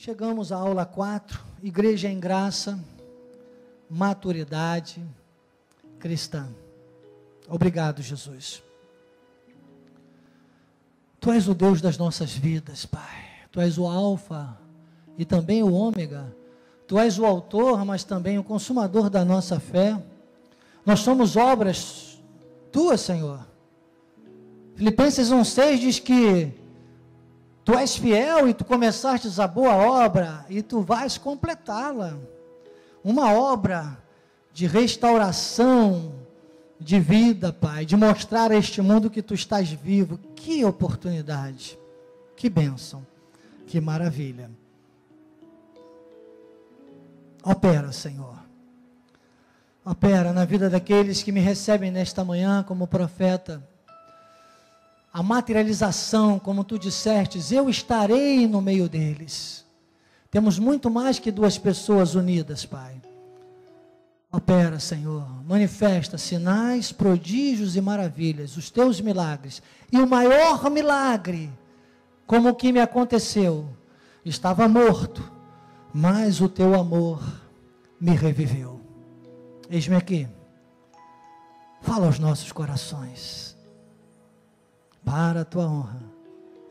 Chegamos à aula 4, Igreja em Graça, Maturidade Cristã. Obrigado, Jesus. Tu és o Deus das nossas vidas, Pai. Tu és o Alfa e também o Ômega. Tu és o autor, mas também o consumador da nossa fé. Nós somos obras tuas, Senhor. Filipenses 1,6 diz que tu és fiel e tu começastes a boa obra e tu vais completá-la. Uma obra de restauração de vida, Pai, de mostrar a este mundo que tu estás vivo. Que oportunidade, que bênção, que maravilha. Opera, Senhor. Opera na vida daqueles que me recebem nesta manhã como profeta. A materialização, como tu dissestes, eu estarei no meio deles. Temos muito mais que duas pessoas unidas, Pai. Opera, Senhor, manifesta sinais, prodígios e maravilhas, os teus milagres. E o maior milagre, como o que me aconteceu, estava morto, mas o teu amor me reviveu. Eis-me aqui, fala aos nossos corações, para a tua honra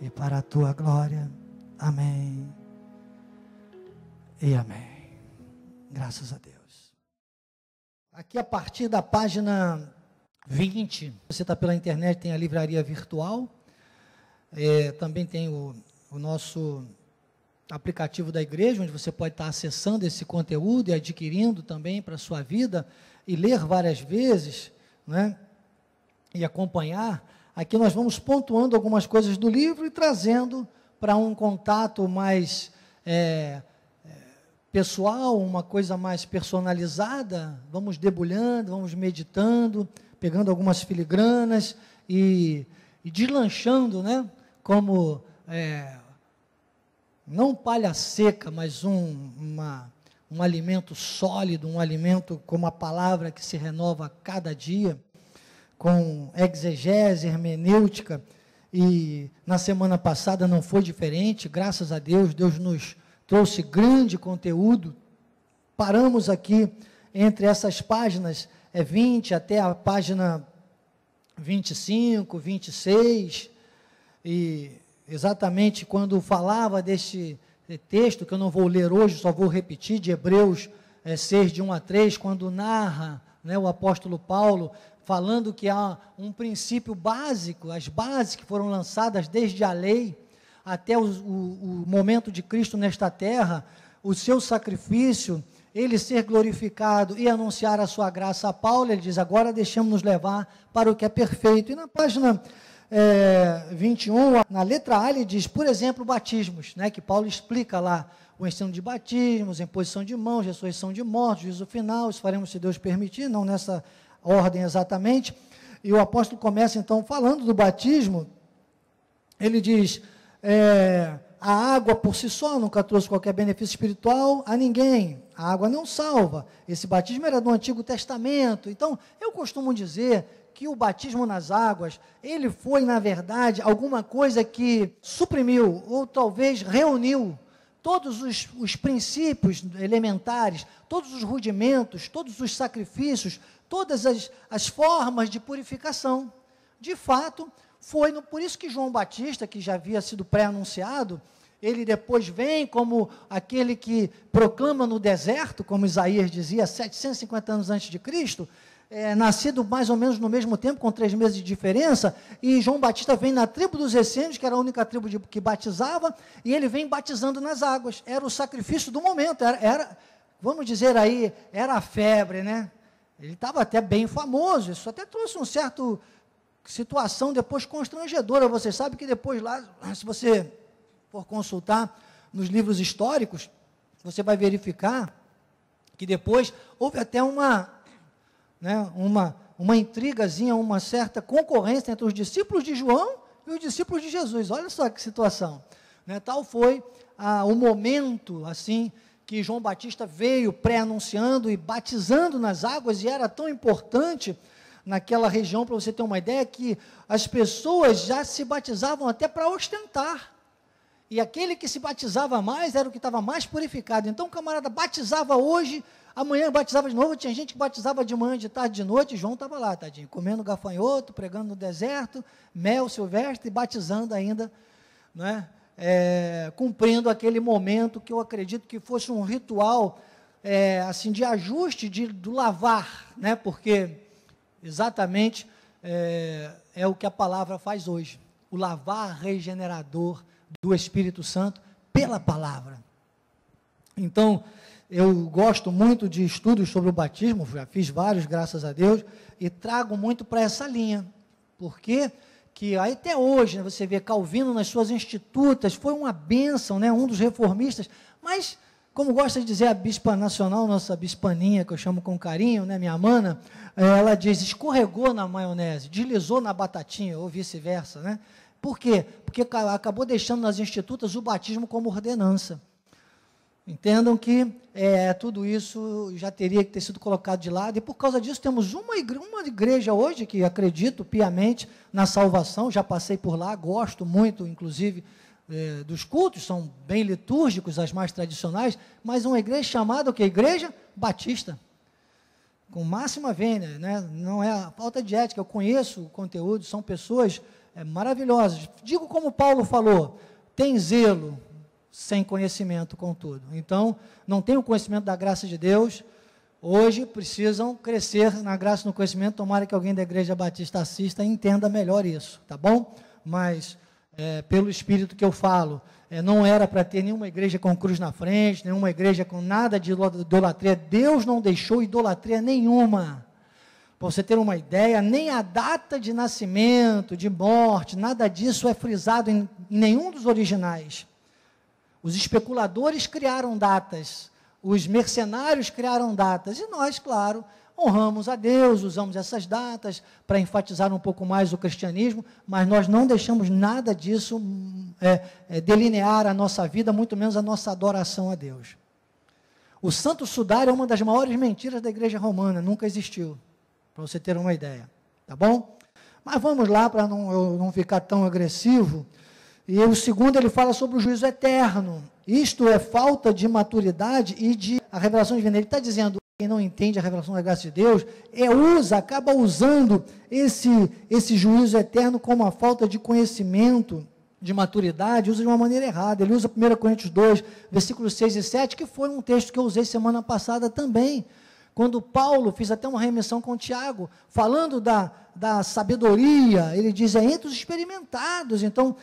e para a tua glória. Amém e amém. Graças a Deus. Aqui a partir da página 20, você está pela internet, tem a livraria virtual, também tem o nosso aplicativo da igreja, onde você pode estar acessando esse conteúdo e adquirindo também para a sua vida, e ler várias vezes, né, e acompanhar. Aqui nós vamos pontuando algumas coisas do livro e trazendo para um contato mais pessoal, uma coisa mais personalizada. Vamos debulhando, vamos meditando, pegando algumas filigranas e deslanchando, né, como não palha seca, mas um alimento sólido, um alimento como a palavra que se renova a cada dia, com exegese, hermenêutica, e na semana passada não foi diferente. Graças a Deus, Deus nos trouxe grande conteúdo. Paramos aqui entre essas páginas 20 até a página 25, 26, e exatamente quando falava deste texto, que eu não vou ler hoje, só vou repetir, de Hebreus 6, de 1 a 3, quando narra, né, o apóstolo Paulo, falando que há um princípio básico, as bases que foram lançadas desde a lei, até o momento de Cristo nesta terra, o seu sacrifício, ele ser glorificado e anunciar a sua graça a Paulo. Ele diz, agora deixamos-nos levar para o que é perfeito. E na página 21, na letra A, ele diz, por exemplo, batismos, né, que Paulo explica lá, o ensino de batismos, imposição de mãos, ressurreição de mortos, juízo final, isso faremos se Deus permitir, não nessa ordem exatamente. E o apóstolo começa então falando do batismo. Ele diz, a água por si só nunca trouxe qualquer benefício espiritual a ninguém, a água não salva. Esse batismo era do Antigo Testamento. Então eu costumo dizer que o batismo nas águas, ele foi na verdade alguma coisa que suprimiu, ou talvez reuniu todos os princípios elementares, todos os rudimentos, todos os sacrifícios, todas as formas de purificação. De fato, foi por isso que João Batista, que já havia sido pré-anunciado, ele depois vem como aquele que proclama no deserto, como Isaías dizia, 750 anos antes de Cristo, nascido mais ou menos no mesmo tempo, com 3 meses de diferença, e João Batista vem na tribo dos essênios, que era a única tribo que batizava, e ele vem batizando nas águas. Era o sacrifício do momento, vamos dizer aí, era a febre, né? Ele estava até bem famoso, isso até trouxe um certo situação depois constrangedora. Você sabe que depois lá, se você for consultar nos livros históricos, você vai verificar que depois houve até uma intrigazinha, uma certa concorrência entre os discípulos de João e os discípulos de Jesus. Olha só que situação, né? Tal foi o momento, assim, que João Batista veio pré-anunciando e batizando nas águas, e era tão importante naquela região, para você ter uma ideia, que as pessoas já se batizavam até para ostentar. E aquele que se batizava mais era o que estava mais purificado. Então o camarada batizava hoje, amanhã batizava de novo. Tinha gente que batizava de manhã, de tarde, de noite. João estava lá, tadinho, comendo gafanhoto, pregando no deserto, mel silvestre e batizando ainda, né? Cumprindo aquele momento que eu acredito que fosse um ritual assim, de ajuste do lavar, né? Porque exatamente é o que a palavra faz hoje, o lavar regenerador do Espírito Santo pela palavra. Então, eu gosto muito de estudos sobre o batismo, já fiz vários, graças a Deus, e trago muito para essa linha, porque que até hoje, né, você vê Calvino nas suas institutas, foi uma bênção, né, um dos reformistas, mas, como gosta de dizer a bispa nacional, nossa bispaninha, que eu chamo com carinho, né, minha mana, ela diz, escorregou na maionese, deslizou na batatinha, ou vice-versa, né? Por quê? Porque acabou deixando nas institutas o batismo como ordenança. Entendam que tudo isso já teria que ter sido colocado de lado, e por causa disso temos uma igreja hoje que acredito piamente na salvação, já passei por lá, gosto muito, inclusive, dos cultos, são bem litúrgicos, as mais tradicionais, mas uma igreja chamada o que? Igreja Batista, com máxima vênia, né? Não é a falta de ética, eu conheço o conteúdo, são pessoas maravilhosas. Digo como Paulo falou, tem zelo, sem conhecimento, contudo. Então, não tem o conhecimento da graça de Deus, hoje precisam crescer na graça e no conhecimento, tomara que alguém da Igreja Batista assista e entenda melhor isso, tá bom? Mas, pelo Espírito que eu falo, não era para ter nenhuma igreja com cruz na frente, nenhuma igreja com nada de idolatria, Deus não deixou idolatria nenhuma. Para você ter uma ideia, nem a data de nascimento, de morte, nada disso é frisado em nenhum dos originais. Os especuladores criaram datas, os mercenários criaram datas, e nós, claro, honramos a Deus, usamos essas datas para enfatizar um pouco mais o cristianismo, mas nós não deixamos nada disso delinear a nossa vida, muito menos a nossa adoração a Deus. O Santo Sudário é uma das maiores mentiras da igreja romana, nunca existiu, para você ter uma ideia, tá bom? Mas vamos lá, para eu não ficar tão agressivo. E o segundo, ele fala sobre o juízo eterno. Isto é falta de maturidade e de a revelação divina. Ele está dizendo, quem não entende a revelação da graça de Deus, acaba usando esse juízo eterno como a falta de conhecimento, de maturidade, usa de uma maneira errada. Ele usa 1 Coríntios 2, versículos 6 e 7, que foi um texto que eu usei semana passada também, quando Paulo, fiz até uma remissão com Tiago, falando da sabedoria, ele diz, entre os experimentados, então,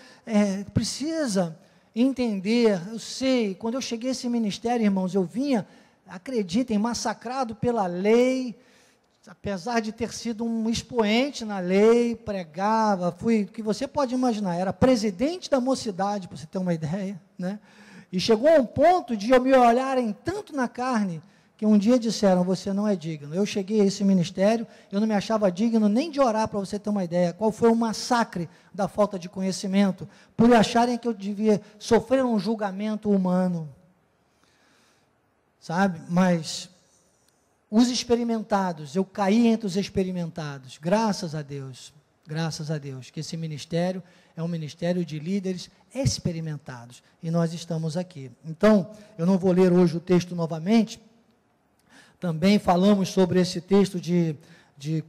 precisa entender, eu sei, quando eu cheguei a esse ministério, irmãos, eu vinha, acreditem, massacrado pela lei, apesar de ter sido um expoente na lei, pregava, o que você pode imaginar, era presidente da mocidade, para você ter uma ideia, né? E chegou a um ponto de eu me olharem tanto na carne, que um dia disseram, você não é digno. Eu cheguei a esse ministério, eu não me achava digno nem de orar, para você ter uma ideia, qual foi o massacre da falta de conhecimento, por acharem que eu devia sofrer um julgamento humano, sabe? Mas os experimentados, eu caí entre os experimentados, graças a Deus, que esse ministério é um ministério de líderes experimentados, e nós estamos aqui. Então, eu não vou ler hoje o texto novamente. Também falamos sobre esse texto de 1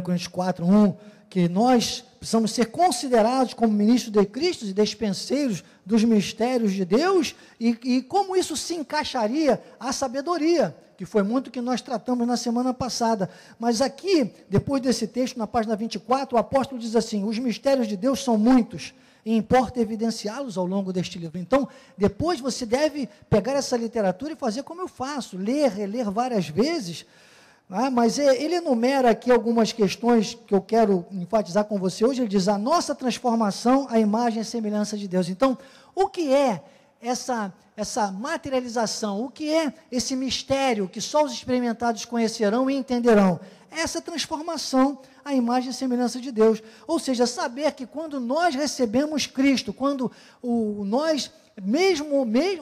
Coríntios 4, 1, que nós precisamos ser considerados como ministros de Cristo e despenseiros dos mistérios de Deus, e como isso se encaixaria à sabedoria, que foi muito que nós tratamos na semana passada. Mas aqui, depois desse texto, na página 24, o apóstolo diz assim, os mistérios de Deus são muitos, e importa evidenciá-los ao longo deste livro. Então, depois você deve pegar essa literatura e fazer como eu faço, ler, reler várias vezes, mas ele enumera aqui algumas questões que eu quero enfatizar com você hoje. Ele diz, a nossa transformação à imagem e semelhança de Deus. Então, o que é essa materialização? O que é esse mistério que só os experimentados conhecerão e entenderão? Essa transformação à imagem e semelhança de Deus, ou seja, saber que quando nós recebemos Cristo, quando nós,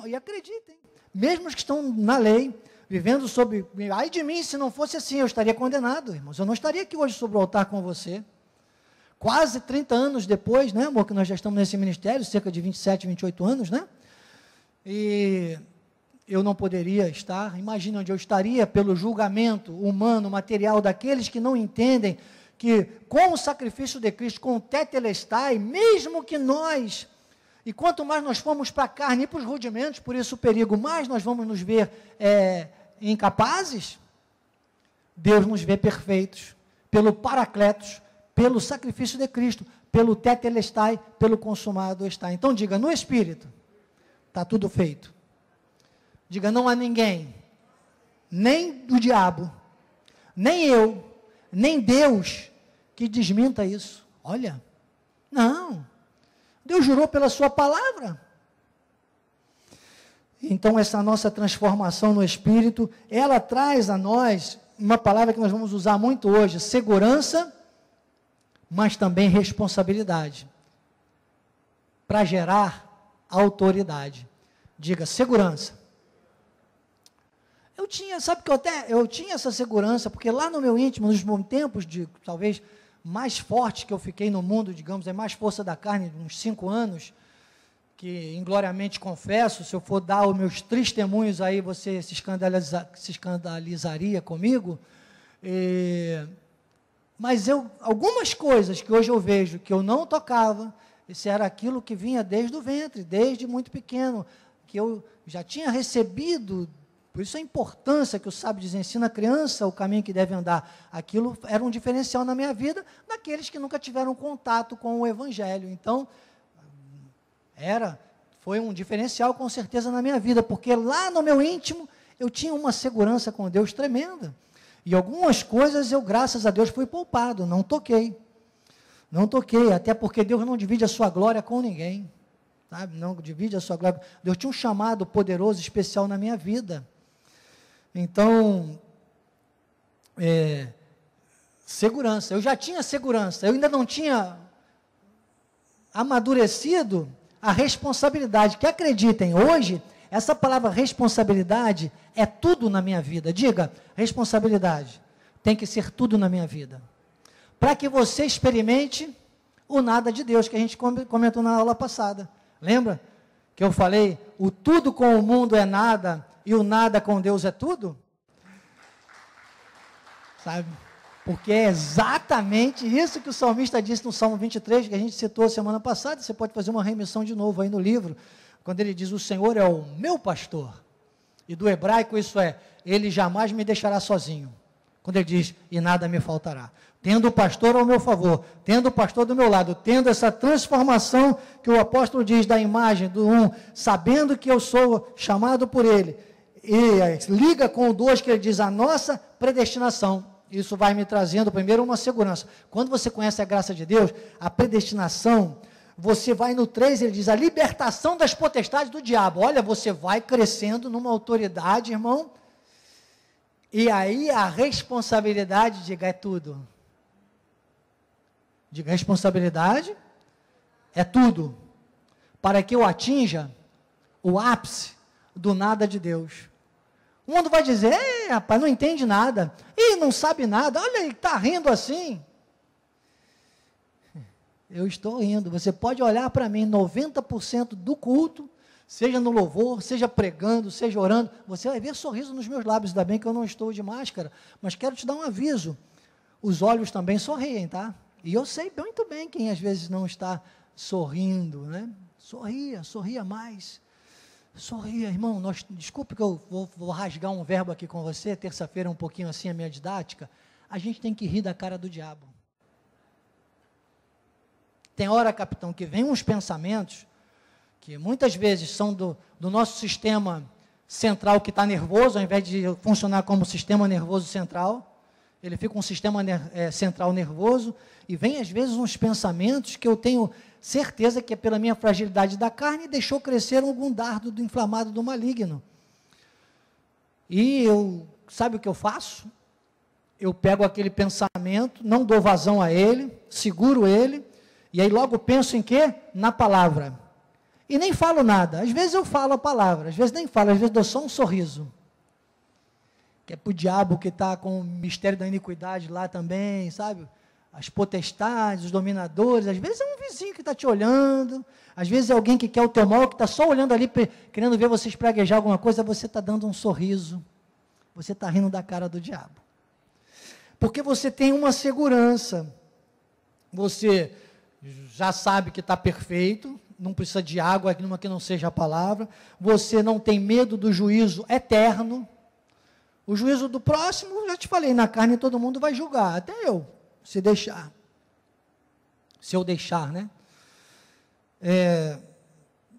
e acreditem, mesmo os que estão na lei, vivendo sob, ai de mim, se não fosse assim, eu estaria condenado, irmãos, eu não estaria aqui hoje sobre o altar com você, quase 30 anos depois, né, amor, que nós já estamos nesse ministério, cerca de 27, 28 anos, né? E eu não poderia estar, imagina onde eu estaria pelo julgamento humano, material daqueles que não entendem que com o sacrifício de Cristo, com o tetelestai, mesmo que nós, e quanto mais nós formos para a carne e para os rudimentos, por isso o perigo, mais nós vamos nos ver incapazes, Deus nos vê perfeitos, pelo Paracletos, pelo sacrifício de Cristo, pelo tetelestai, pelo consumado está. Então diga, no Espírito, está tudo feito. Diga, não há ninguém, nem do diabo, nem eu, nem Deus, que desminta isso. Olha, não, Deus jurou pela sua palavra. Então essa nossa transformação no Espírito, ela traz a nós uma palavra que nós vamos usar muito hoje, segurança, mas também responsabilidade, para gerar autoridade. Diga, segurança. Eu tinha essa segurança, porque lá no meu íntimo, nos tempos de, talvez, mais forte que eu fiquei no mundo, digamos, mais força da carne, uns 5 anos, que ingloriamente confesso, se eu for dar os meus testemunhos aí, você se escandalizaria comigo, mas algumas coisas que hoje eu vejo que eu não tocava, isso era aquilo que vinha desde o ventre, desde muito pequeno, que eu já tinha recebido. Por isso a importância que o sábio diz, ensina a criança o caminho que deve andar. Aquilo era um diferencial na minha vida, daqueles que nunca tiveram contato com o Evangelho. Então, foi um diferencial com certeza na minha vida, porque lá no meu íntimo, eu tinha uma segurança com Deus tremenda. E algumas coisas eu, graças a Deus, fui poupado, não toquei. Não toquei, até porque Deus não divide a sua glória com ninguém. Sabe? Não divide a sua glória. Deus tinha um chamado poderoso, especial na minha vida. Então, segurança, eu já tinha segurança, eu ainda não tinha amadurecido a responsabilidade, que acreditem, hoje, essa palavra responsabilidade é tudo na minha vida. Diga, responsabilidade tem que ser tudo na minha vida, para que você experimente o nada de Deus, que a gente comentou na aula passada, lembra? Que eu falei, o tudo com o mundo é nada, e o nada com Deus é tudo? Sabe? Porque é exatamente isso que o salmista disse no Salmo 23, que a gente citou semana passada. Você pode fazer uma remissão de novo aí no livro, quando ele diz, o Senhor é o meu pastor. E do hebraico isso é, ele jamais me deixará sozinho. Quando ele diz, e nada me faltará. Tendo o pastor ao meu favor, tendo o pastor do meu lado, tendo essa transformação que o apóstolo diz da imagem do 1, sabendo que eu sou chamado por ele, e liga com o 2, que ele diz, a nossa predestinação. Isso vai me trazendo, primeiro, uma segurança. Quando você conhece a graça de Deus, a predestinação, você vai no 3, ele diz, a libertação das potestades do diabo. Olha, você vai crescendo numa autoridade, irmão, e aí a responsabilidade, diga, é tudo. Diga, responsabilidade é tudo, para que eu atinja o ápice do nada de Deus. O mundo vai dizer, rapaz, não entende nada, e não sabe nada, olha, ele está rindo assim. Eu estou rindo, você pode olhar para mim, 90% do culto, seja no louvor, seja pregando, seja orando, você vai ver sorriso nos meus lábios, ainda bem que eu não estou de máscara, mas quero te dar um aviso, os olhos também sorriem, tá? E eu sei muito bem quem às vezes não está sorrindo, né? Sorria mais. Sorria, irmão, desculpe que eu vou rasgar um verbo aqui com você, terça-feira um pouquinho assim a minha didática, a gente tem que rir da cara do diabo. Tem hora, capitão, que vem uns pensamentos, que muitas vezes são do nosso sistema central que está nervoso, ao invés de funcionar como sistema nervoso central, ele fica um sistema central nervoso, e vem às vezes uns pensamentos que eu tenho certeza que é pela minha fragilidade da carne, deixou crescer algum dardo do inflamado do maligno. E sabe o que eu faço? Eu pego aquele pensamento, não dou vazão a ele, seguro ele, e aí logo penso em quê? Na palavra. E nem falo nada. Às vezes eu falo a palavra, às vezes nem falo, às vezes dou só um sorriso. Que é para o diabo que está com o mistério da iniquidade lá também, sabe? as potestades, os dominadores. Às vezes é um vizinho que está te olhando, às vezes é alguém que quer o teu mal, que está só olhando ali, querendo ver você espraguejar alguma coisa, você está dando um sorriso, você está rindo da cara do diabo. Porque você tem uma segurança, você já sabe que está perfeito, não precisa de água, nenhuma que não seja a palavra, você não tem medo do juízo eterno, o juízo do próximo, já te falei, na carne todo mundo vai julgar, até eu, se deixar, se eu deixar, né?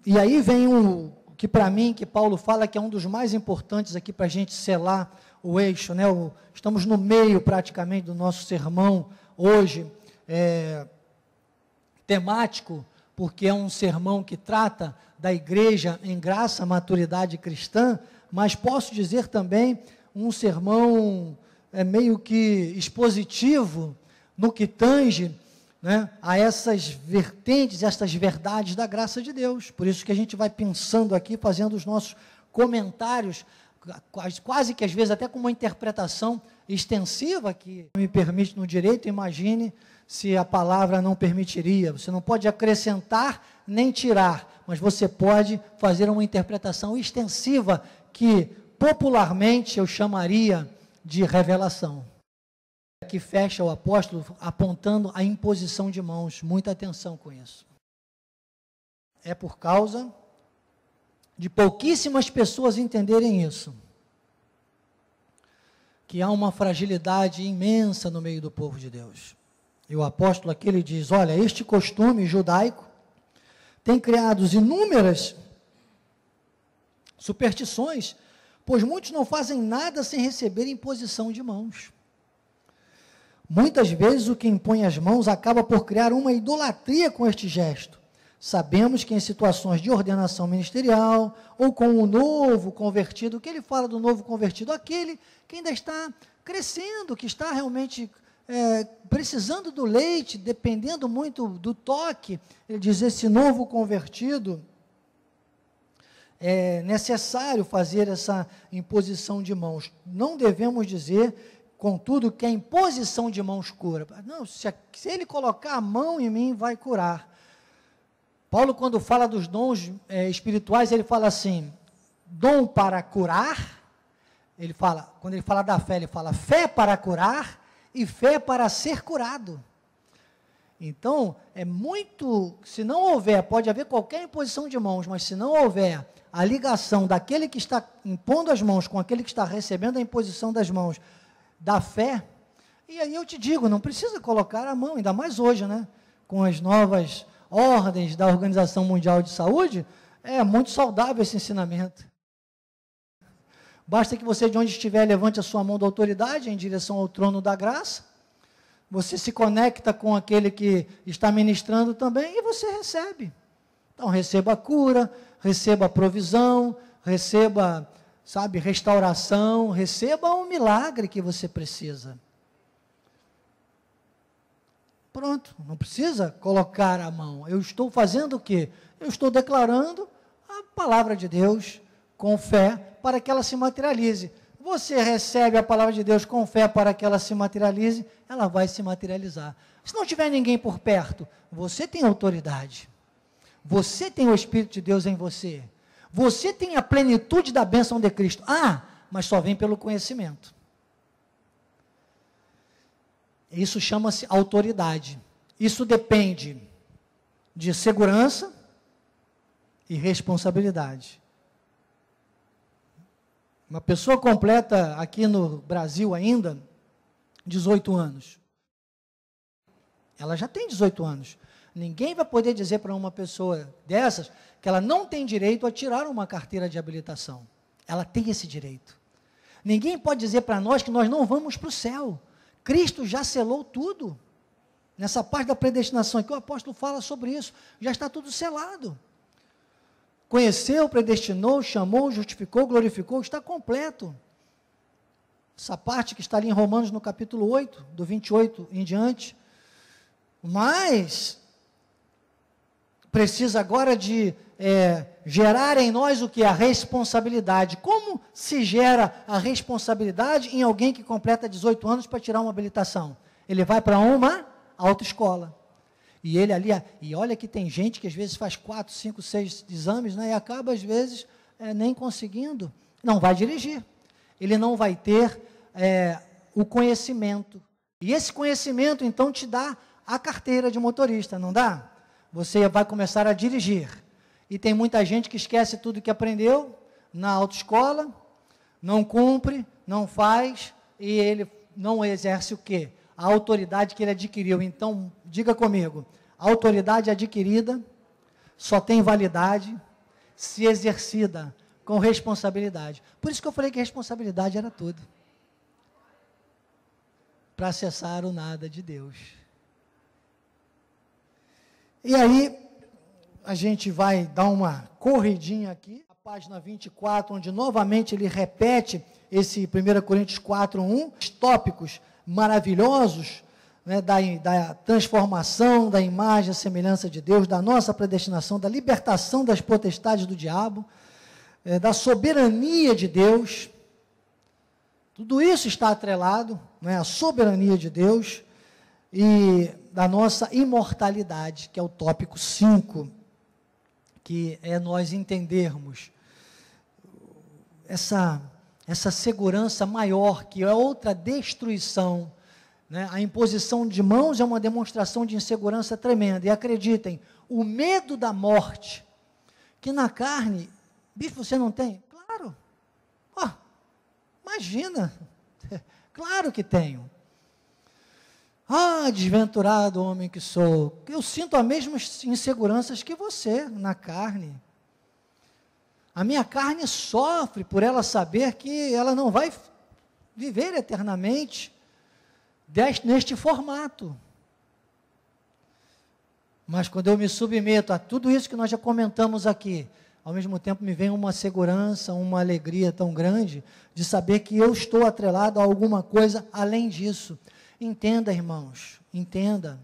E aí vem o que para mim, que Paulo fala que é um dos mais importantes aqui para a gente selar o eixo, né? Estamos no meio praticamente do nosso sermão hoje, temático, porque é um sermão que trata da igreja em graça, maturidade cristã, mas posso dizer também um sermão meio que expositivo no que tange, né, a essas vertentes, essas verdades da graça de Deus. Por isso que a gente vai pensando aqui, fazendo os nossos comentários, quase que às vezes até com uma interpretação extensiva, que me permite no direito. Imagine se a palavra não permitiria. Você não pode acrescentar nem tirar, mas você pode fazer uma interpretação extensiva que popularmente eu chamaria de revelação. Que fecha o apóstolo apontando a imposição de mãos. Muita atenção com isso. É por causa de pouquíssimas pessoas entenderem isso, que há uma fragilidade imensa no meio do povo de Deus. E o apóstolo aqui ele diz, olha, este costume judaico tem criado inúmeras superstições, pois muitos não fazem nada sem receber imposição de mãos. Muitas vezes o que impõe as mãos acaba por criar uma idolatria com este gesto. Sabemos que em situações de ordenação ministerial, ou com o novo convertido, o que ele fala do novo convertido? Aquele que ainda está crescendo, que está realmente precisando do leite, dependendo muito do toque. Ele diz, esse novo convertido, é necessário fazer essa imposição de mãos. Não devemos dizer, contudo, que a imposição de mãos cura. Não, se ele colocar a mão em mim, vai curar. Paulo, quando fala dos dons espirituais, ele fala assim, dom para curar, quando ele fala da fé, ele fala fé para curar e fé para ser curado. Então, se não houver, pode haver qualquer imposição de mãos, mas se não houver a ligação daquele que está impondo as mãos com aquele que está recebendo a imposição das mãos, da fé, e aí eu te digo, não precisa colocar a mão, ainda mais hoje, né? Com as novas ordens da Organização Mundial de Saúde, é muito saudável esse ensinamento. Basta que você, de onde estiver, levante a sua mão da autoridade em direção ao trono da graça, você se conecta com aquele que está ministrando também e você recebe. Então, receba a cura, receba a provisão, receba, restauração, receba o milagre que você precisa. Pronto, não precisa colocar a mão. Eu estou fazendo o quê? Eu estou declarando a palavra de Deus com fé para que ela se materialize. Você recebe a palavra de Deus com fé para que ela se materialize, ela vai se materializar. Se não tiver ninguém por perto, você tem autoridade. Você tem o Espírito de Deus em você. Você tem a plenitude da bênção de Cristo. Mas só vem pelo conhecimento. Isso chama-se autoridade. Isso depende de segurança e responsabilidade. Uma pessoa completa aqui no Brasil ainda 18 anos. Ela já tem 18 anos. Ninguém vai poder dizer para uma pessoa dessas que ela não tem direito a tirar uma carteira de habilitação. Ela tem esse direito. Ninguém pode dizer para nós que nós não vamos para o céu. Cristo já selou tudo. Nessa parte da predestinação aqui, o apóstolo fala sobre isso. Já está tudo selado. Conheceu, predestinou, chamou, justificou, glorificou, está completo. Essa parte que está ali em Romanos, no capítulo 8, do 28 em diante. Mas precisa agora de gerar em nós o que? A responsabilidade. Como se gera a responsabilidade em alguém que completa 18 anos para tirar uma habilitação? Ele vai para uma autoescola. E ele ali, e olha que tem gente que às vezes faz 4, 5, 6 exames, né, e acaba às vezes nem conseguindo, não vai dirigir. Ele não vai ter o conhecimento. E esse conhecimento, então, te dá a carteira de motorista, não dá? Você vai começar a dirigir. E tem muita gente que esquece tudo que aprendeu na autoescola, não cumpre, não faz, e ele não exerce o quê? A autoridade que ele adquiriu. Então, diga comigo, a autoridade adquirida só tem validade se exercida com responsabilidade. Por isso que eu falei que responsabilidade era tudo. Para acessar o nada de Deus. E aí, a gente vai dar uma corridinha aqui, a página 24, onde novamente ele repete esse 1 Coríntios 4:1, os tópicos maravilhosos, né, da transformação, da imagem, a semelhança de Deus, da nossa predestinação, da libertação das potestades do diabo, da soberania de Deus. Tudo isso está atrelado, né, à soberania de Deus e da nossa imortalidade, que é o tópico 5, que é nós entendermos essa segurança maior, que é outra destruição, né? A imposição de mãos é uma demonstração de insegurança tremenda, e acreditem, o medo da morte, que na carne, bispo, você não tem? Claro, imagina, claro que tenho. Desventurado homem que sou, eu sinto as mesmas inseguranças que você na carne. A minha carne sofre por ela saber que ela não vai viver eternamente neste formato. Mas quando eu me submeto a tudo isso que nós já comentamos aqui, ao mesmo tempo me vem uma segurança, uma alegria tão grande de saber que eu estou atrelado a alguma coisa além disso. Entenda, irmãos, entenda,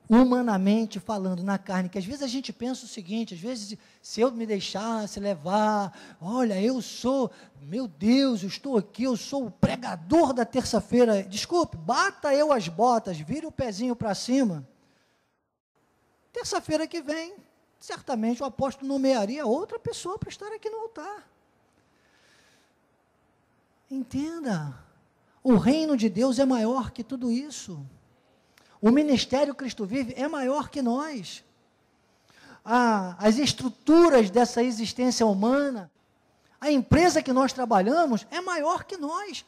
humanamente falando, na carne, que às vezes a gente pensa o seguinte, às vezes, se eu me deixasse levar, olha, eu sou, meu Deus, eu estou aqui, eu sou o pregador da terça-feira, desculpe, bata eu as botas, vire o pezinho para cima, terça-feira que vem, certamente o apóstolo nomearia outra pessoa para estar aqui no altar. Entenda, o reino de Deus é maior que tudo isso. O ministério Cristo Vive é maior que nós. As estruturas dessa existência humana, a empresa que nós trabalhamos é maior que nós.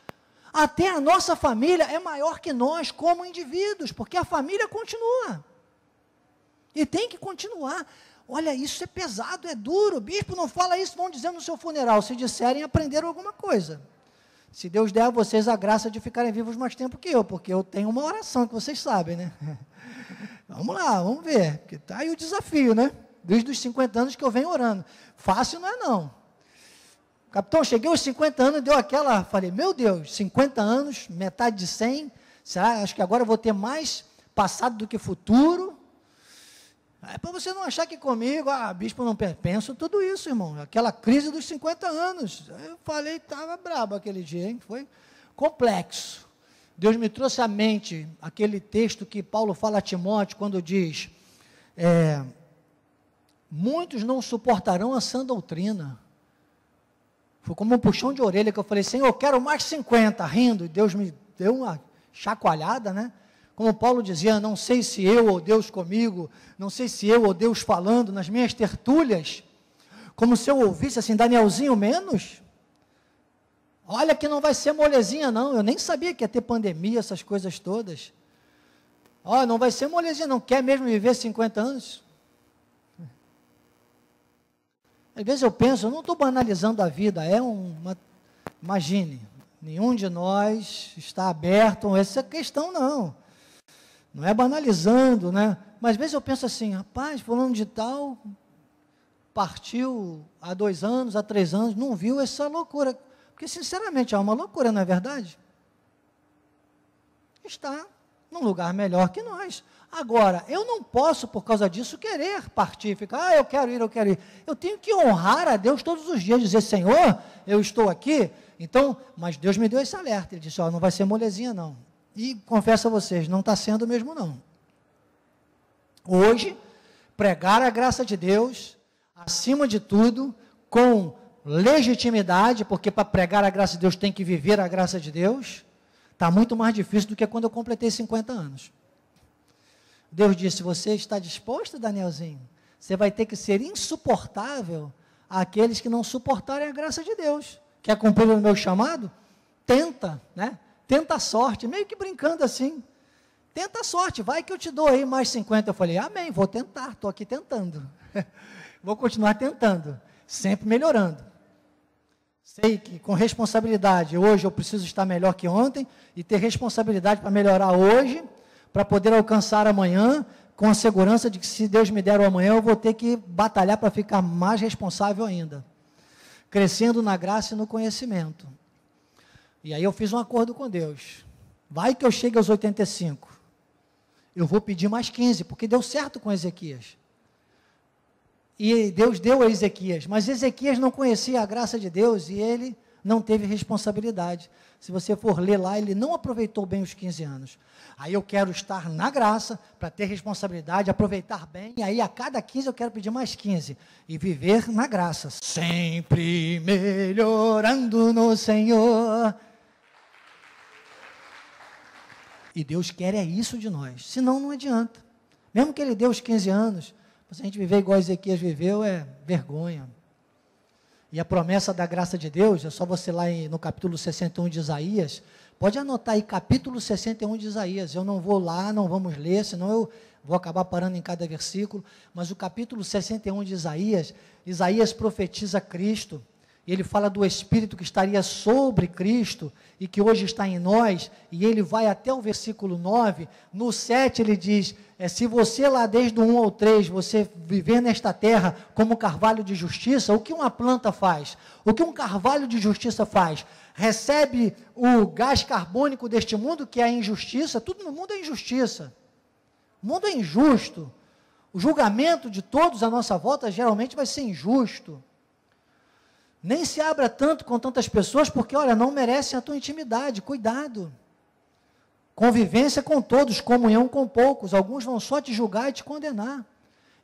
Até a nossa família é maior que nós como indivíduos, porque a família continua. E tem que continuar. Olha, isso é pesado, é duro. Bispo, não fala isso, vão dizer no seu funeral. Se disserem, aprenderam alguma coisa. Se Deus der a vocês a graça de ficarem vivos mais tempo que eu, porque eu tenho uma oração que vocês sabem, né? Vamos lá, vamos ver, porque está aí o desafio, né? Desde os 50 anos que eu venho orando. Fácil não é não. Capitão, cheguei aos 50 anos e deu aquela, falei, meu Deus, 50 anos, metade de 100, será? Acho que agora eu vou ter mais passado do que futuro. É para você não achar que comigo, bispo, não penso tudo isso, irmão. Aquela crise dos 50 anos. Eu falei, estava brabo aquele dia, hein? Foi complexo. Deus me trouxe à mente aquele texto que Paulo fala a Timóteo, quando diz, muitos não suportarão a sã doutrina. Foi como um puxão de orelha que eu falei, Senhor, eu quero mais 50, rindo. E Deus me deu uma chacoalhada, né? Como Paulo dizia, não sei se eu ou Deus comigo, não sei se eu ou Deus falando nas minhas tertúlias, como se eu ouvisse assim, Danielzinho menos, olha que não vai ser molezinha não, eu nem sabia que ia ter pandemia, essas coisas todas, não vai ser molezinha não, quer mesmo viver 50 anos? Às vezes eu penso, eu não estou banalizando a vida, imagine, nenhum de nós está aberto a essa questão não é banalizando, né? Mas às vezes eu penso assim, rapaz, fulano de tal, partiu há 2 anos, há 3 anos, não viu essa loucura, porque sinceramente é uma loucura, não é verdade? Está num lugar melhor que nós. Agora, eu não posso, por causa disso, querer partir, ficar, eu quero ir. Eu tenho que honrar a Deus todos os dias, dizer, Senhor, eu estou aqui, então, mas Deus me deu esse alerta, Ele disse, não vai ser molezinha não. E confesso a vocês, não está sendo mesmo não. Hoje, pregar a graça de Deus, acima de tudo, com legitimidade, porque para pregar a graça de Deus tem que viver a graça de Deus, está muito mais difícil do que quando eu completei 50 anos. Deus disse, você está disposto, Danielzinho? Você vai ter que ser insuportável àqueles que não suportarem a graça de Deus. Quer cumprir o meu chamado? Tenta, né? Tenta a sorte, meio que brincando assim. Tenta a sorte, vai que eu te dou aí mais 50. Eu falei, amém, vou tentar, estou aqui tentando. Vou continuar tentando, sempre melhorando. Sei que com responsabilidade, hoje eu preciso estar melhor que ontem, e ter responsabilidade para melhorar hoje, para poder alcançar amanhã, com a segurança de que se Deus me der o amanhã, eu vou ter que batalhar para ficar mais responsável ainda. Crescendo na graça e no conhecimento. E aí eu fiz um acordo com Deus. Vai que eu chegue aos 85. Eu vou pedir mais 15, porque deu certo com Ezequias. E Deus deu a Ezequias, mas Ezequias não conhecia a graça de Deus e ele não teve responsabilidade. Se você for ler lá, ele não aproveitou bem os 15 anos. Aí eu quero estar na graça, para ter responsabilidade, aproveitar bem, e aí a cada 15 eu quero pedir mais 15, e viver na graça, sempre melhorando no Senhor. E Deus quer é isso de nós, senão não adianta. Mesmo que Ele dê os 15 anos, se a gente viver igual Ezequias viveu, é vergonha. E a promessa da graça de Deus, é só você lá no capítulo 61 de Isaías, pode anotar aí, capítulo 61 de Isaías, eu não vou lá, não vamos ler, senão eu vou acabar parando em cada versículo, mas o capítulo 61 de Isaías, Isaías profetiza Cristo, ele fala do Espírito que estaria sobre Cristo, e que hoje está em nós, e ele vai até o versículo 9, no 7 ele diz, se você lá desde o 1 ao 3, você viver nesta terra como carvalho de justiça, o que uma planta faz? O que um carvalho de justiça faz? Recebe o gás carbônico deste mundo, que é a injustiça, tudo no mundo é injustiça, o mundo é injusto, o julgamento de todos à nossa volta geralmente vai ser injusto, nem se abra tanto com tantas pessoas, porque olha, não merecem a tua intimidade, cuidado, convivência com todos, comunhão com poucos, alguns vão só te julgar e te condenar,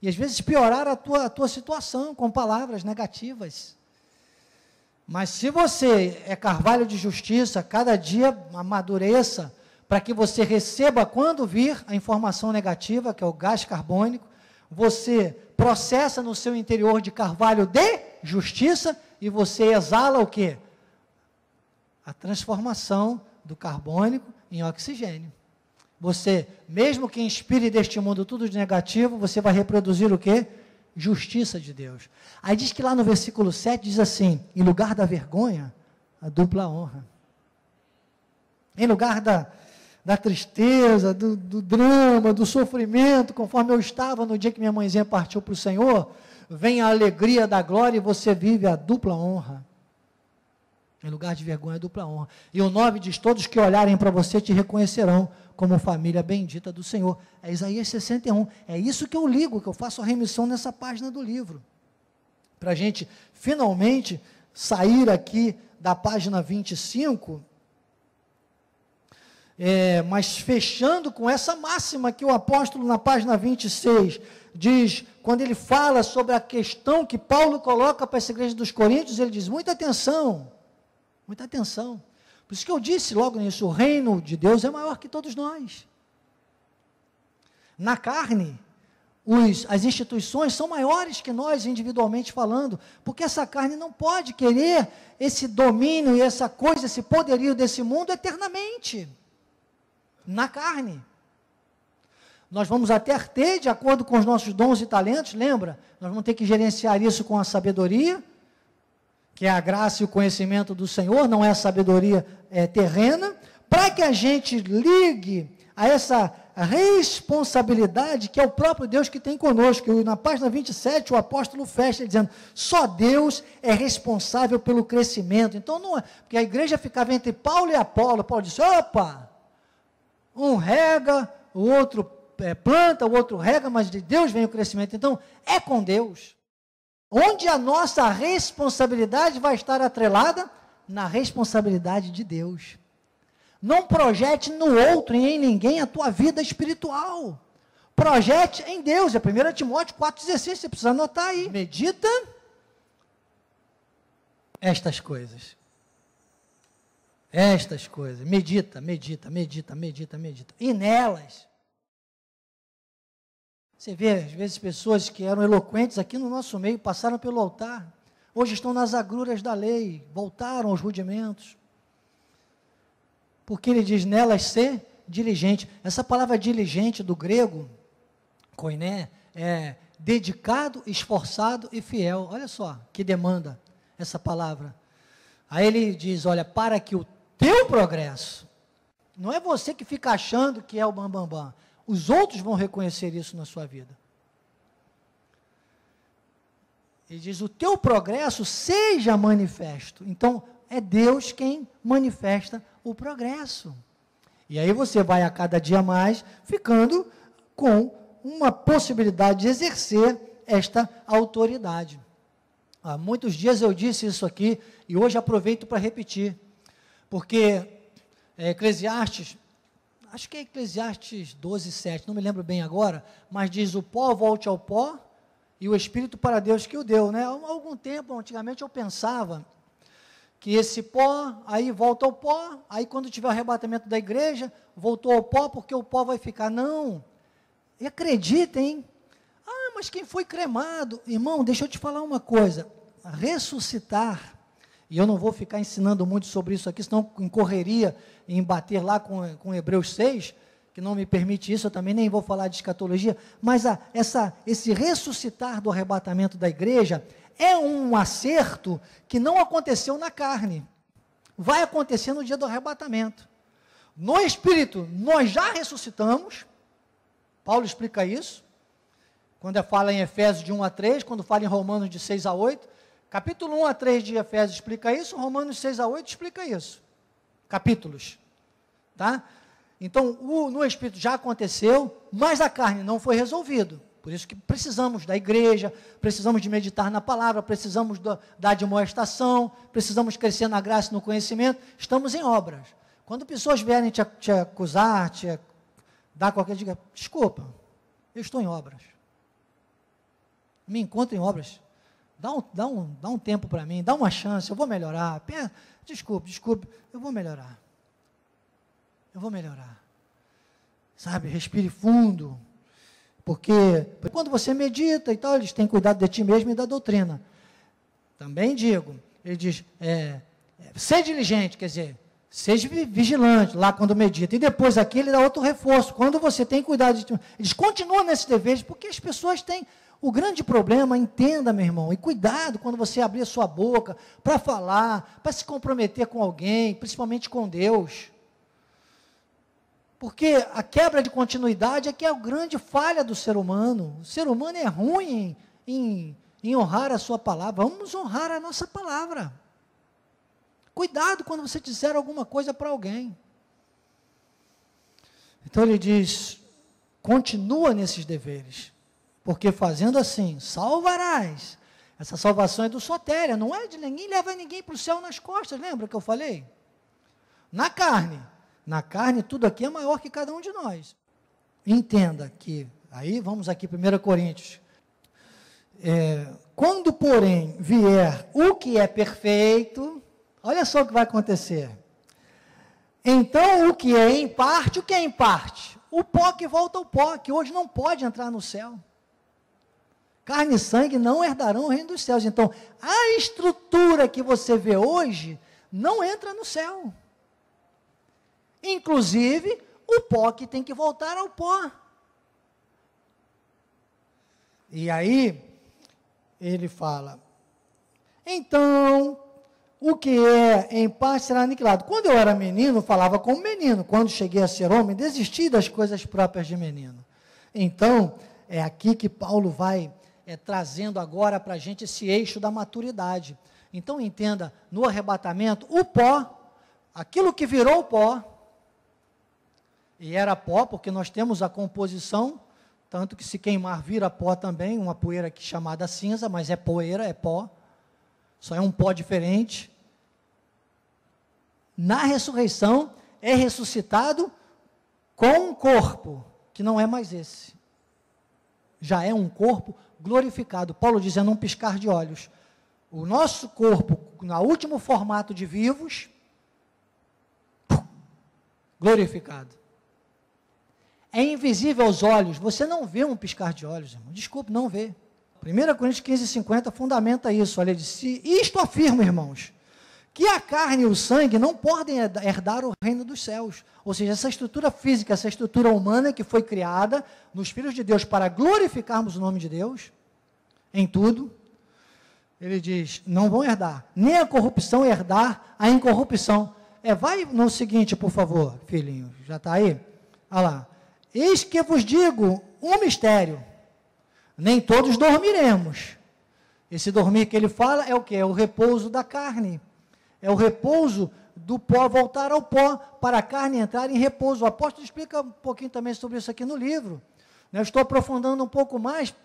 e às vezes piorar a tua situação com palavras negativas. Mas se você é carvalho de justiça, cada dia amadureça, para que você receba, quando vir a informação negativa, que é o gás carbônico, você processa no seu interior de carvalho de justiça, e você exala o quê? A transformação do carbônico em oxigênio. Você, mesmo que inspire deste mundo tudo de negativo, você vai reproduzir o quê? Justiça de Deus. Aí diz que lá no versículo 7 diz assim, em lugar da vergonha, a dupla honra. Em lugar da tristeza, do drama, do sofrimento, conforme eu estava no dia que minha mãezinha partiu para o Senhor, vem a alegria da glória e você vive a dupla honra. Em lugar de vergonha, a dupla honra. E o 9 diz, todos que olharem para você te reconhecerão como família bendita do Senhor. É Isaías 61. É isso que eu ligo, que eu faço a remissão nessa página do livro. Para a gente, finalmente, sair aqui da página 25, mas fechando com essa máxima que o apóstolo na página 26 diz, quando ele fala sobre a questão que Paulo coloca para essa igreja dos Coríntios, ele diz, muita atenção, por isso que eu disse logo nisso, o reino de Deus é maior que todos nós. Na carne, as instituições são maiores que nós individualmente falando, porque essa carne não pode querer esse domínio e essa coisa, esse poderio desse mundo eternamente. Na carne. Nós vamos até ter, de acordo com os nossos dons e talentos, lembra? Nós vamos ter que gerenciar isso com a sabedoria, que é a graça e o conhecimento do Senhor, não é a sabedoria terrena, para que a gente ligue a essa responsabilidade que é o próprio Deus que tem conosco. E na página 27 o apóstolo fecha dizendo, só Deus é responsável pelo crescimento. Então não é, porque a igreja ficava entre Paulo e Apolo, Paulo disse, opa, um rega, o outro planta, o outro rega, mas de Deus vem o crescimento. Então é com Deus. Onde a nossa responsabilidade vai estar atrelada? Na responsabilidade de Deus. Não projete no outro e em ninguém a tua vida espiritual. projete em Deus, é 1 Timóteo 4,16, você precisa anotar aí. Medita estas coisas. Estas coisas. Medita. E nelas. Você vê, às vezes, pessoas que eram eloquentes aqui no nosso meio, passaram pelo altar, hoje estão nas agruras da lei, voltaram aos rudimentos. Porque ele diz, nelas ser diligente. Essa palavra diligente do grego, koiné, é dedicado, esforçado e fiel. Olha só, que demanda essa palavra. Aí ele diz, olha, para que o teu progresso, não é você que fica achando que é o bambambam, os outros vão reconhecer isso na sua vida. Ele diz, o teu progresso seja manifesto. Então, é Deus quem manifesta o progresso. E aí você vai a cada dia mais ficando com uma possibilidade de exercer esta autoridade. Há muitos dias eu disse isso aqui e hoje aproveito para repetir. Porque Eclesiastes, acho que é Eclesiastes 12:7, não me lembro bem agora, mas diz, o pó volte ao pó e o Espírito para Deus que o deu, né? Há algum tempo, antigamente eu pensava que esse pó, aí volta ao pó, aí quando tiver o arrebatamento da igreja, voltou ao pó, porque o pó vai ficar. Não, e acreditem, mas quem foi cremado, irmão, deixa eu te falar uma coisa, ressuscitar, e eu não vou ficar ensinando muito sobre isso aqui, senão incorreria em bater lá com Hebreus 6, que não me permite isso, eu também nem vou falar de escatologia, mas esse ressuscitar do arrebatamento da igreja é um acerto que não aconteceu na carne, vai acontecer no dia do arrebatamento. No Espírito, nós já ressuscitamos, Paulo explica isso, quando fala em Efésios de 1-3, quando fala em Romanos de 6-8, capítulo 1-3 de Efésios explica isso, Romanos 6-8 explica isso, capítulos, tá? Então, no Espírito já aconteceu, mas a carne não foi resolvido. Por isso que precisamos da igreja, precisamos de meditar na palavra, precisamos da admoestação, precisamos crescer na graça e no conhecimento. Estamos em obras. Quando pessoas vierem te acusar, te dar qualquer dica, desculpa, eu estou em obras. Me encontro em obras. Dá um tempo para mim, dá uma chance, eu vou melhorar. Desculpe, eu vou melhorar. Eu vou melhorar. Sabe, respire fundo. Porque quando você medita e tal, eles têm cuidado de ti mesmo e da doutrina. Também digo, ele diz, seja diligente, quer dizer, seja vigilante lá quando medita. E depois aqui ele dá outro reforço. Quando você tem cuidado de ti, eles continuam nesses deveres, porque as pessoas têm o grande problema, entenda, meu irmão, e cuidado quando você abrir a sua boca para falar, para se comprometer com alguém, principalmente com Deus. Porque a quebra de continuidade é que é a grande falha do ser humano. O ser humano é ruim em honrar a sua palavra. Vamos honrar a nossa palavra. Cuidado quando você disser alguma coisa para alguém. Então ele diz, continua nesses deveres, porque fazendo assim, salvarás. Essa salvação é do sotéria, não é de ninguém, leva ninguém para o céu nas costas, lembra que eu falei? Na carne, tudo aqui é maior que cada um de nós. Entenda que, aí vamos aqui, 1 Coríntios. Quando, porém, vier o que é perfeito, olha só o que vai acontecer. Então, o que é em parte, o pó que volta ao pó, que hoje não pode entrar no céu. Carne e sangue não herdarão o reino dos céus. Então, a estrutura que você vê hoje, não entra no céu. Inclusive, o pó que tem que voltar ao pó. E aí, ele fala, então, o que é em parte será aniquilado. Quando eu era menino, falava como menino. Quando cheguei a ser homem, desisti das coisas próprias de menino. Então, é aqui que Paulo vai trazendo agora para a gente esse eixo da maturidade. Então, entenda, no arrebatamento, o pó, aquilo que virou pó, e era pó, porque nós temos a composição, tanto que se queimar vira pó também, uma poeira aqui chamada cinza, mas é poeira, é pó, só é um pó diferente. Na ressurreição, é ressuscitado com um corpo, que não é mais esse. já é um corpo glorificado. Paulo diz, é num piscar de olhos. O nosso corpo, no último formato de vivos, glorificado. É invisível aos olhos, você não vê um piscar de olhos, irmão. Desculpe, não vê. 1 Coríntios 15:50 fundamenta isso. Olha, disse, isto afirma, irmãos, que a carne e o sangue não podem herdar o reino dos céus. Ou seja, essa estrutura física, essa estrutura humana que foi criada nos filhos de Deus para glorificarmos o nome de Deus, em tudo, ele diz, não vão herdar, nem a corrupção herdar a incorrupção. Vai no seguinte, por favor, filhinho, já está aí? Olha lá. Eis que vos digo um mistério, nem todos dormiremos. Esse dormir que ele fala é o quê? É o repouso da carne, é o repouso do pó voltar ao pó, para a carne entrar em repouso. O apóstolo explica um pouquinho também sobre isso aqui no livro. Eu estou aprofundando um pouco mais,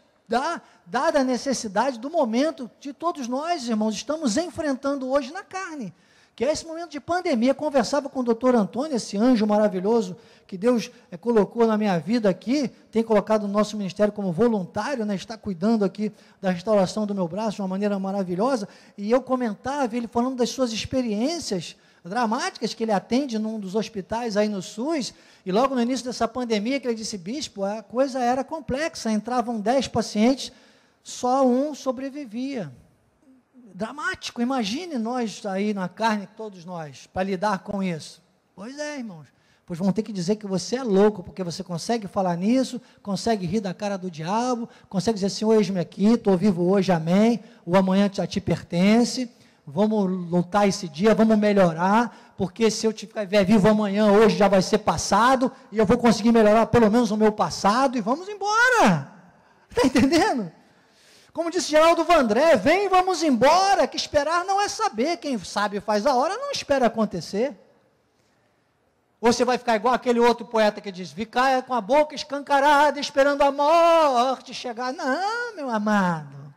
dada a necessidade do momento de todos nós, irmãos, estamos enfrentando hoje na carne, que é esse momento de pandemia. Conversava com o doutor Antônio, esse anjo maravilhoso que Deus colocou na minha vida aqui, tem colocado no nosso ministério como voluntário, está cuidando aqui da restauração do meu braço de uma maneira maravilhosa, e eu comentava, ele falando das suas experiências dramáticas que ele atende num dos hospitais aí no SUS, e logo no início dessa pandemia que ele disse, bispo, a coisa era complexa, entravam 10 pacientes, só um sobrevivia. Dramático, imagine nós aí na carne, todos nós, para lidar com isso. Pois é, irmãos, pois vão ter que dizer que você é louco, porque você consegue falar nisso, consegue rir da cara do diabo, consegue dizer, Senhor, eis-me aqui, estou vivo hoje, amém, o amanhã a ti pertence, vamos lutar esse dia, vamos melhorar, porque se eu estiver vivo amanhã, hoje já vai ser passado, e eu vou conseguir melhorar pelo menos o meu passado, e vamos embora, está entendendo? Como disse Geraldo Vandré, vem, vamos embora, que esperar não é saber, quem sabe faz a hora, não espera acontecer. Ou você vai ficar igual aquele outro poeta que diz, ficar com a boca escancarada, esperando a morte chegar. Não, meu amado.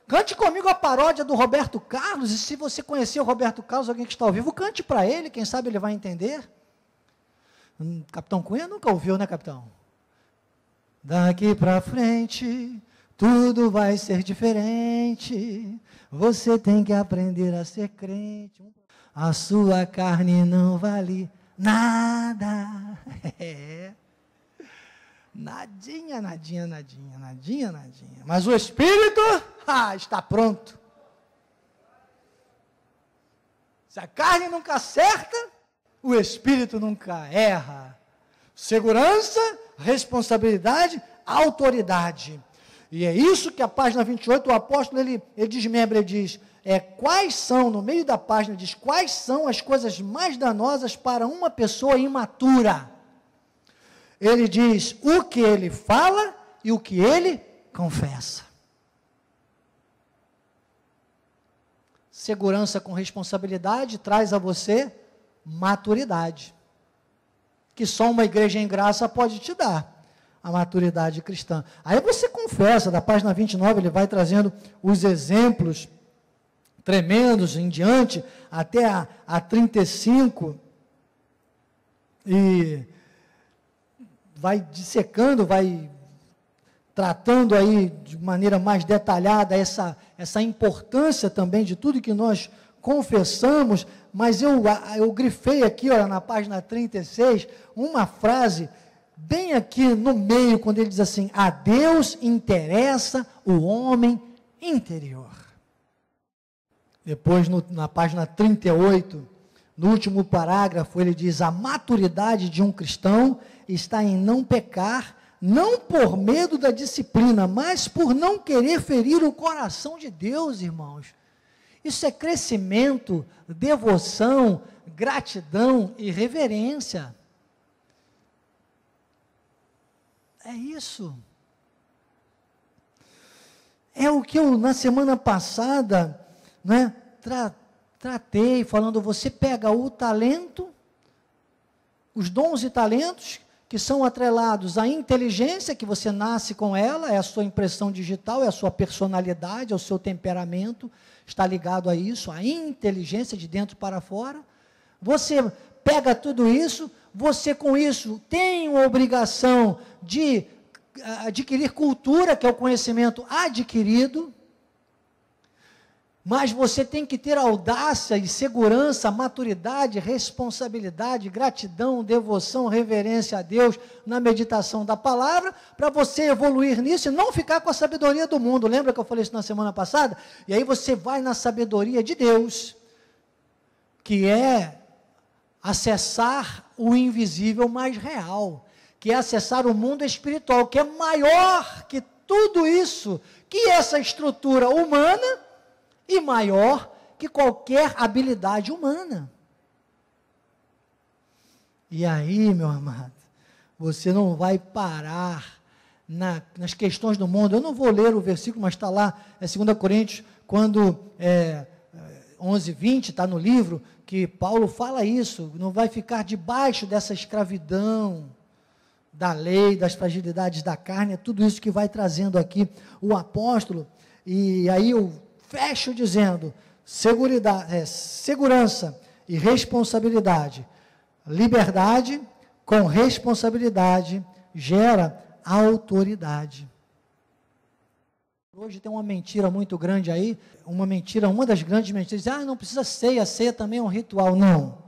Cante comigo a paródia do Roberto Carlos, e se você conhecer o Roberto Carlos, alguém que está ao vivo, cante para ele, quem sabe ele vai entender. Capitão Cunha nunca ouviu, né, capitão? Daqui para frente, tudo vai ser diferente, você tem que aprender a ser crente, a sua carne não vale nada, nadinha, nadinha, nadinha, nadinha, nadinha, mas o Espírito, está pronto. Se a carne nunca acerta, o Espírito nunca erra. Segurança, responsabilidade, autoridade. E é isso que a página 28, o apóstolo, ele desmembra, ele diz, quais são, no meio da página, diz, quais são as coisas mais danosas para uma pessoa imatura? Ele diz, o que ele fala e o que ele confessa. Segurança com responsabilidade traz a você maturidade, que só uma igreja em graça pode te dar. A maturidade cristã. Aí você confessa, da página 29, ele vai trazendo os exemplos tremendos em diante, até a 35, e vai dissecando, vai tratando aí de maneira mais detalhada essa importância também de tudo que nós confessamos, mas eu grifei aqui, olha, na página 36, uma frase bem aqui no meio, quando ele diz assim, a Deus interessa o homem interior. Depois, na página 38, no último parágrafo, ele diz, a maturidade de um cristão está em não pecar, não por medo da disciplina, mas por não querer ferir o coração de Deus, irmãos. Isso é crescimento, devoção, gratidão e reverência. É isso. É o que eu, na semana passada, tratei, falando, você pega o talento, os dons e talentos, que são atrelados à inteligência, que você nasce com ela, é a sua impressão digital, é a sua personalidade, é o seu temperamento, está ligado a isso, a inteligência de dentro para fora. Você pega tudo isso, você com isso tem uma obrigação de adquirir cultura, que é o conhecimento adquirido, mas você tem que ter audácia e segurança, maturidade, responsabilidade, gratidão, devoção, reverência a Deus na meditação da palavra, para você evoluir nisso e não ficar com a sabedoria do mundo. Lembra que eu falei isso na semana passada? E aí você vai na sabedoria de Deus, que é acessar o invisível mais real, que é acessar o mundo espiritual, que é maior que tudo isso, que essa estrutura humana, e maior que qualquer habilidade humana. E aí, meu amado, você não vai parar nas questões do mundo. Eu não vou ler o versículo, mas está lá, é 2 Coríntios, quando 11:20, está no livro, que Paulo fala isso, não vai ficar debaixo dessa escravidão da lei, das fragilidades da carne, é tudo isso que vai trazendo aqui o apóstolo. E aí eu fecho dizendo, segurança e responsabilidade. Liberdade com responsabilidade gera autoridade. Hoje tem uma mentira muito grande aí, uma das grandes mentiras, não precisa ceia, ceia também é um ritual. Não.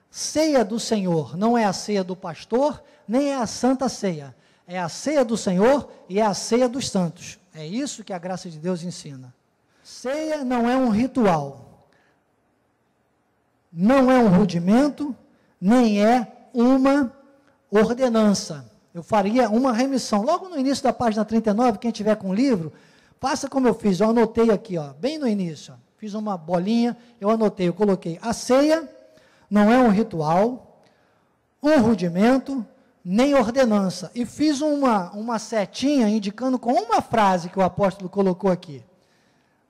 Ceia do Senhor não é a ceia do pastor, nem é a santa ceia. É a ceia do Senhor e é a ceia dos santos. É isso que a graça de Deus ensina. Ceia não é um ritual, não é um rudimento, nem é uma ordenança. Eu faria uma remissão. Logo no início da página 39, quem tiver com o livro, faça como eu fiz. Eu anotei aqui, bem no início. Fiz uma bolinha, eu anotei, eu coloquei. A ceia não é um ritual, um rudimento, nem ordenança. E fiz uma setinha indicando com uma frase que o apóstolo colocou aqui.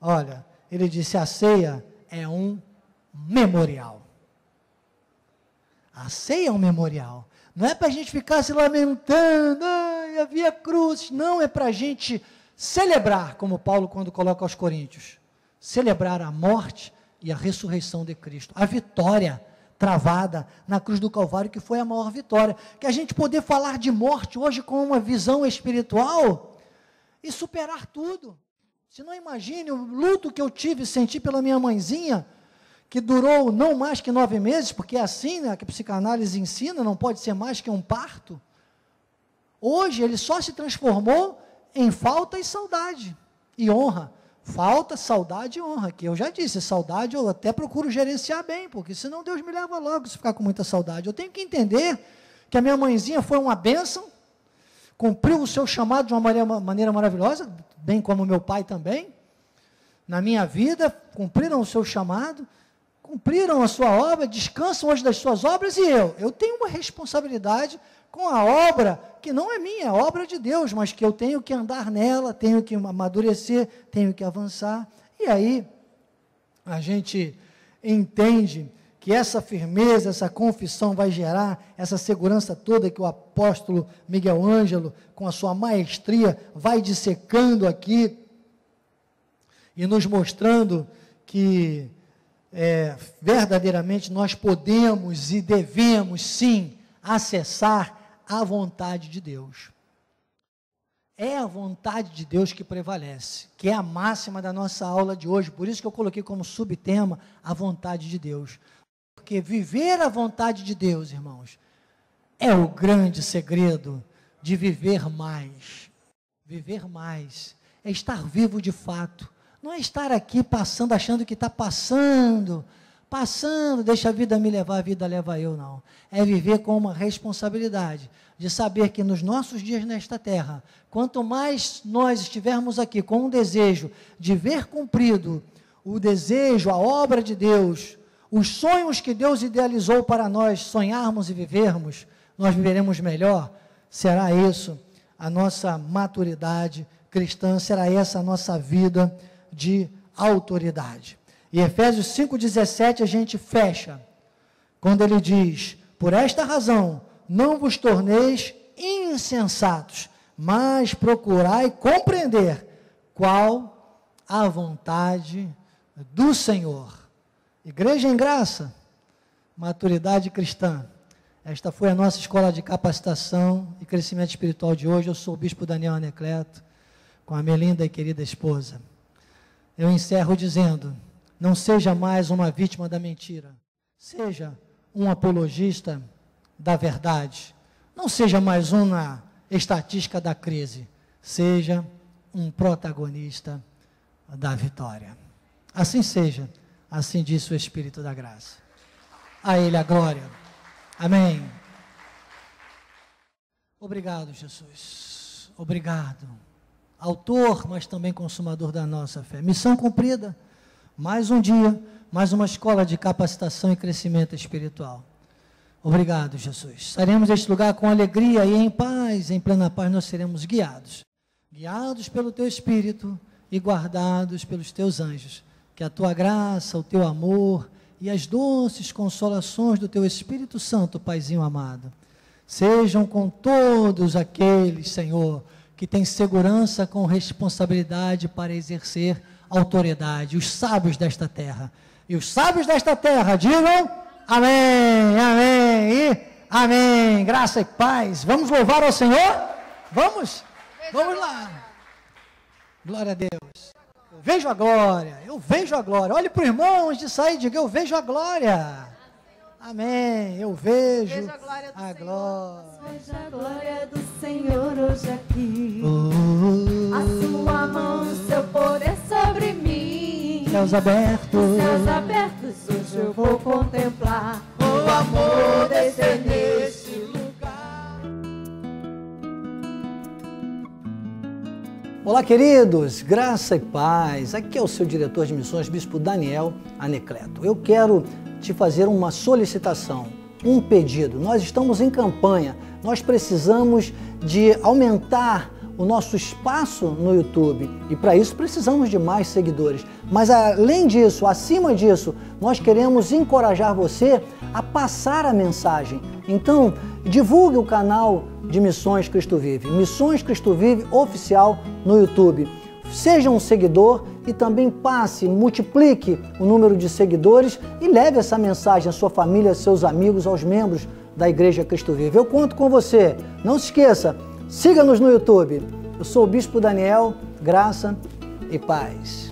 Olha, ele disse, a ceia é um memorial. A ceia é um memorial. Não é para a gente ficar se lamentando, havia cruz. Não, é para a gente celebrar, como Paulo quando coloca aos Coríntios. Celebrar a morte e a ressurreição de Cristo. A vitória travada na cruz do Calvário, que foi a maior vitória. Que a gente poder falar de morte hoje com uma visão espiritual e superar tudo. Você não imagine o luto que eu senti pela minha mãezinha, que durou não mais que 9 meses, porque é assim, né, que a psicanálise ensina, não pode ser mais que um parto. Hoje ele só se transformou em falta e saudade, e honra. Falta, saudade e honra, que eu já disse, saudade eu até procuro gerenciar bem, porque senão Deus me leva logo se ficar com muita saudade. Eu tenho que entender que a minha mãezinha foi uma bênção, cumpriu o seu chamado de uma maneira maravilhosa, bem como meu pai também, na minha vida, cumpriram o seu chamado, cumpriram a sua obra, descansam hoje das suas obras, e eu tenho uma responsabilidade com a obra, que não é minha, é obra de Deus, mas que eu tenho que andar nela, tenho que amadurecer, tenho que avançar, e aí, a gente entende que essa firmeza, essa confissão vai gerar essa segurança toda que o apóstolo Miguel Ângelo, com a sua maestria, vai dissecando aqui e nos mostrando que verdadeiramente nós podemos e devemos sim acessar a vontade de Deus. É a vontade de Deus que prevalece, que é a máxima da nossa aula de hoje, por isso que eu coloquei como subtema a vontade de Deus. Porque viver a vontade de Deus, irmãos, é o grande segredo de viver mais. Viver mais é estar vivo de fato. Não é estar aqui passando, achando que está passando, deixa a vida me levar, a vida leva eu, não. É viver com uma responsabilidade, de saber que nos nossos dias nesta terra, quanto mais nós estivermos aqui com um desejo de ver cumprido o desejo, a obra de Deus, os sonhos que Deus idealizou para nós sonharmos e vivermos, nós viveremos melhor. Será isso a nossa maturidade cristã, será essa a nossa vida de autoridade. E Efésios 5,17 a gente fecha, quando ele diz, por esta razão, não vos torneis insensatos, mas procurai compreender qual a vontade do Senhor. Igreja em graça, maturidade cristã, Esta foi a nossa escola de capacitação e crescimento espiritual de hoje. Eu sou o Bispo Daniel Anecleto, com a minha linda e querida esposa. Eu encerro dizendo, não seja mais uma vítima da mentira, seja um apologista da verdade. Não seja mais uma estatística da crise, seja um protagonista da vitória. Assim seja, assim diz o Espírito da graça. A Ele a glória. Amém. Obrigado, Jesus. Obrigado. Autor, mas também consumador da nossa fé. Missão cumprida. Mais um dia, mais uma escola de capacitação e crescimento espiritual. Obrigado, Jesus. Estaremos neste lugar com alegria e em paz, em plena paz nós seremos guiados. Guiados pelo Teu Espírito e guardados pelos Teus anjos. Que a Tua graça, o Teu amor e as doces consolações do Teu Espírito Santo, Paizinho amado, sejam com todos aqueles, Senhor, que têm segurança com responsabilidade para exercer autoridade, os sábios desta terra. E os sábios desta terra, digam amém, amém e amém. Graça e paz. Vamos louvar ao Senhor? Vamos? Vamos lá. Glória a Deus. Eu vejo a glória, eu vejo a glória. Olhe para o irmão antes de sair, diga, eu vejo a glória. Amém, eu vejo a glória. Veja a glória do Senhor hoje aqui. A sua mão, o seu poder sobre mim. Céus abertos. Céus abertos, hoje eu vou contemplar o amor descer neste lugar. Olá, queridos, graça e paz. Aqui é o seu diretor de missões, Bispo Daniel Anecleto. Eu quero te fazer uma solicitação, um pedido. Nós estamos em campanha, nós precisamos de aumentar o nosso espaço no YouTube e para isso precisamos de mais seguidores. Mas além disso, acima disso, nós queremos encorajar você a passar a mensagem. Então, divulgue o canal de Missões Cristo Vive, Missões Cristo Vive Oficial no YouTube. Seja um seguidor e também passe, multiplique o número de seguidores e leve essa mensagem à sua família, aos seus amigos, aos membros da Igreja Cristo Vive. Eu conto com você. Não se esqueça, siga-nos no YouTube. Eu sou o Bispo Daniel, graça e paz.